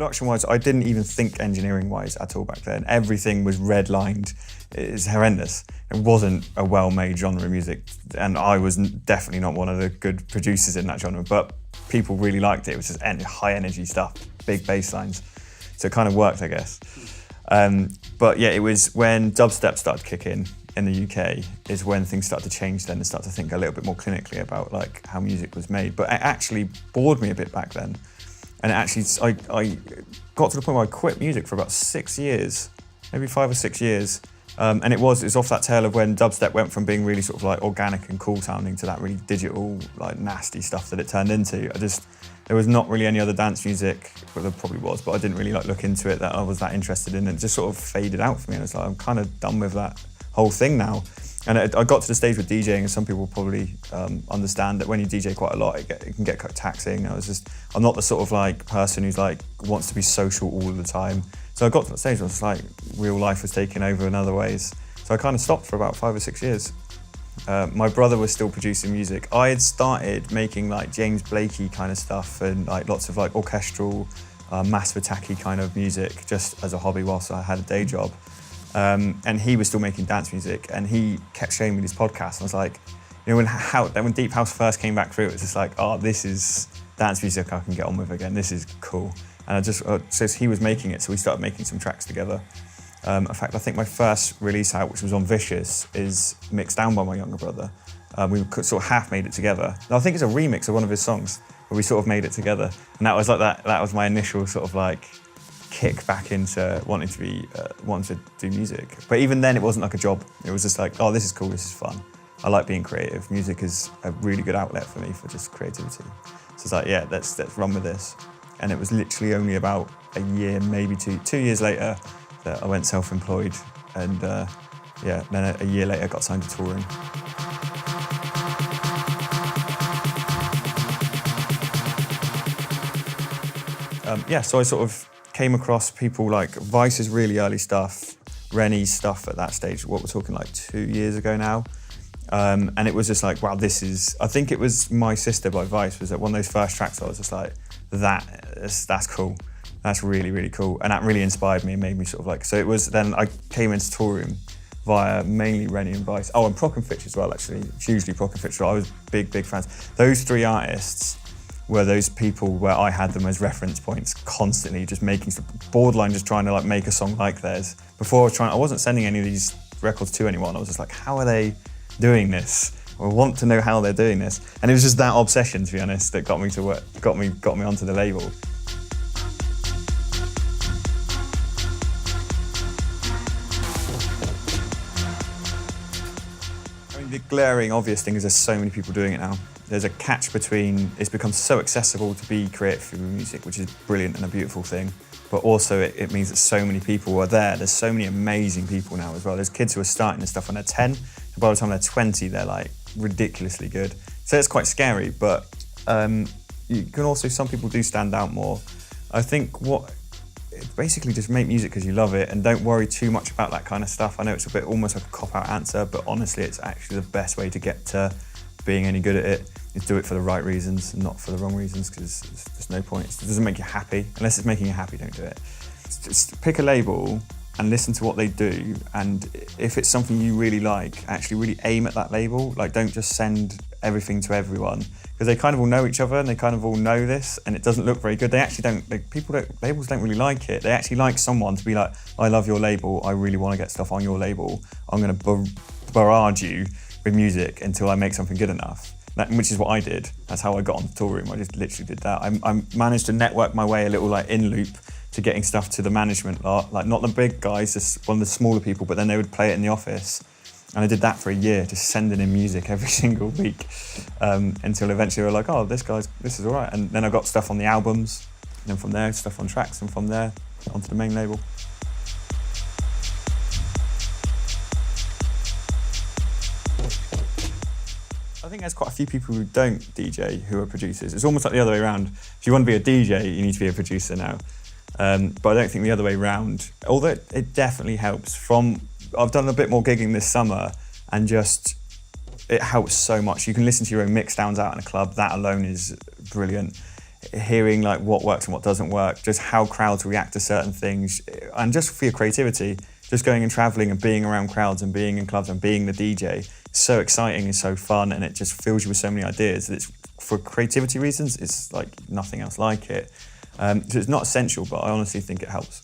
Production-wise, I didn't even think engineering-wise at all back then. Everything was red-lined. It's horrendous. It wasn't a well-made genre of music, and I was definitely not one of the good producers in that genre, but people really liked it. It was just high-energy stuff, big bass lines. So it kind of worked, I guess. But yeah, it was when dubstep started kicking in the UK is when things started to change then and start to think a little bit more clinically about like how music was made. But it actually bored me a bit back then. And it actually, I got to the point where I quit music for about 6 years, maybe 5 or 6 years. And it was off that tail of when dubstep went from being really sort of like organic and cool sounding to that really digital, like nasty stuff that it turned into. There was not really any other dance music, well there probably was, but I didn't really like look into it that I was that interested in. It just sort of faded out for me, and it's like, I'm kind of done with that whole thing now. And I got to the stage with DJing, and some people probably understand that when you DJ quite a lot, it can get quite taxing. I'm not the sort of like person who's like wants to be social all the time. So I got to that stage where it's like real life was taking over in other ways. So I kind of stopped for about 5 or 6 years. My brother was still producing music. I had started making like James Blakey kind of stuff and like lots of like orchestral, massive attacky kind of music just as a hobby whilst I had a day job. And he was still making dance music, and he kept showing me this podcast. And I was like, you know, when Deep House first came back through, it was just like, oh, this is dance music I can get on with again. This is cool. And so he was making it, so we started making some tracks together. In fact, I think my first release out, which was on Vicious, is mixed down by my younger brother. We sort of half made it together. And I think it's a remix of one of his songs, but we sort of made it together. And that was like that was my initial sort of like kick back into wanting to do music. But even then, it wasn't like a job. It was just like, oh, this is cool, this is fun. I like being creative. Music is a really good outlet for me for just creativity. So it's like, yeah, let's run with this. And it was literally only about a year, maybe 2 years later, that I went self-employed, and then a year later got signed to Toolroom. So I sort of came across people like Vice's really early stuff, Rennie's stuff at that stage, what we're talking like 2 years ago now. And it was just like, wow, I think it was My Sister by Vice was one of those first tracks I was just like, that's cool. That's really, really cool. And that really inspired me and made me sort of like, so it was then I came into Toolroom via mainly Rennie and Vice. Oh, and Proc and Fitch as well, actually. Hugely Proc and Fitch. I was big fans. Those three artists were those people where I had them as reference points constantly, just making borderline, just trying to like make a song like theirs. Before I wasn't sending any of these records to anyone. I was just like, how are they doing this? I want to know how they're doing this. And it was just that obsession, to be honest, that got me to work, got me onto the label. The glaring obvious thing is there's so many people doing it now. There's a catch between, it's become so accessible to be creative with music, which is brilliant and a beautiful thing, but also it means that so many people are there. There's so many amazing people now as well. There's kids who are starting this stuff when they're 10, and by the time they're 20, they're like ridiculously good. So it's quite scary, but you can also, some people do stand out more. I think basically just make music because you love it and don't worry too much about that kind of stuff. I know it's a bit almost like a cop-out answer, but honestly, it's actually the best way to get to being any good at it is do it for the right reasons, not for the wrong reasons, because there's just no point. It doesn't make you happy. Unless it's making you happy, don't do it. Just pick a label and listen to what they do, and if it's something you really like, actually really aim at that label. Like, don't just send everything to everyone, because they kind of all know each other and they kind of all know this, and it doesn't look very good. They actually don't, labels don't really like it. They actually like someone to be like, I love your label, I really want to get stuff on your label. I'm going to barrage you with music until I make something good enough. Which is what I did. That's how I got on the Toolroom. I just literally did that. I managed to network my way a little like in loop to getting stuff to the management lot, like not the big guys, just one of the smaller people, but then they would play it in the office. And I did that for a year, just sending in music every single week, until eventually we were like, oh, this is all right. And then I got stuff on the albums, and then from there, stuff on tracks, and from there, onto the main label. I think there's quite a few people who don't DJ who are producers. It's almost like the other way around. If you want to be a DJ, you need to be a producer now. But I don't think the other way around, although it definitely helps. I've done a bit more gigging this summer, and just, it helps so much. You can listen to your own mix downs out in a club. That alone is brilliant. hearing like what works and what doesn't work, just how crowds react to certain things, and just for your creativity, just going and traveling and being around crowds and being in clubs and being the DJ is so exciting and so fun, and it just fills you with so many ideas that it's, for creativity reasons, it's like nothing else like it. So it's not essential, but I honestly think it helps.